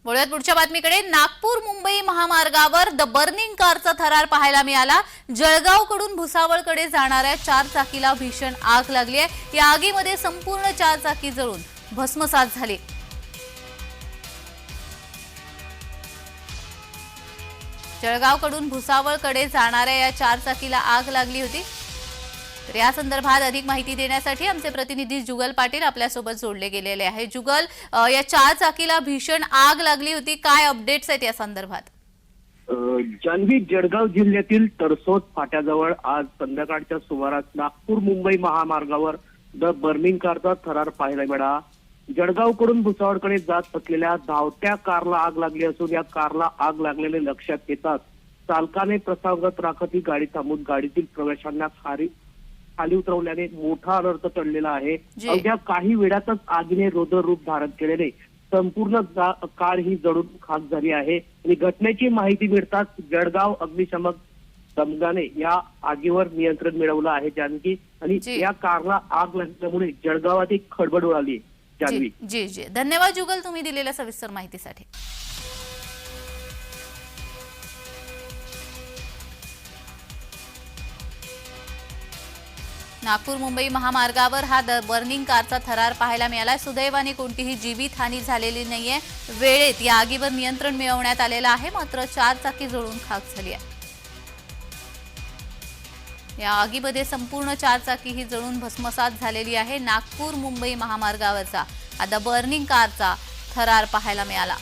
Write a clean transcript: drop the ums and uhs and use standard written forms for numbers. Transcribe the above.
वळूयात पुढच्या बातमीकडे। नागपूर मुंबई महामार्गावर द बर्निंग कारचा थरार पाहायला मिळाला। जळगावकडून भुसावळकडे जाणाऱ्या 4 चाकीला भीषण आग लागली आहे। या आगीमध्ये संपूर्ण 4 चाकी जळून भस्मसात झाली। जळगावकडून भुसावळकडे जाणाऱ्या या 4 चाकीला आग लागली होती। तर या संदर्भात अधिक माहिती देण्यासाठी आमचे प्रतिनिधी जुगल पाटील आपल्या सोबत जोडले गेलेले आहे। जुगल, या 4 चाकीला भीषण आग लागली होती, काय अपडेट्स आहेत या संदर्भात? जानवी, जळगाव जिल्ह्यातील तरसोद फाट्याजवळ आज संध्याकाळच्या सुमारास नागपूर मुंबई महामार्गावर द बर्निंग कारचा थरार पाहायला मिळाला। जळगावकडून भुसावळकडे जात असलेल्या धावत्या कारला आग लागली असून या कारला आग लागलेले लक्षात येताच चालकाने प्रसंगात राखत ही गाडी थांबवून गाडीतील प्रवाशांना खाली उतरवल्याने मोठा अनर्थ टळलेला आहे। अवघ्या काही वेळातच आगीने रौद्र रूप धारण केलेले संपूर्ण कार ही जळून खाक झाली आहे। आणि घटनेची माहिती मिळताच जळगाव अग्निशमक दमगाने या आगीवर नियंत्रण मिळवलं आहे जानकी। आणि या कारला आग लागल्यामुळे जळगावात एक खळबळ उडाली। जानवी जी जी धन्यवाद जुगल, तुम्ही दिलेल्या सविस्तर माहितीसाठी। नागपूर मुंबई महामार्गावर हा द बर्निंग कारचा थरार पाहायला मिळाला। सुदैवाने कोणतीही जीवितहानी झालेली नाहीये। वेळेत या आगीवर नियंत्रण मिळवण्यात आलेलं आहे, मात्र 4 चाकी जळून खाक झाली आहे। या आगीमध्ये संपूर्ण 4 चाकी ही जळून भस्मसात झालेली आहे। नागपूर मुंबई महामार्गावरचा हा द बर्निंग कारचा थरार पाहायला मिळाला।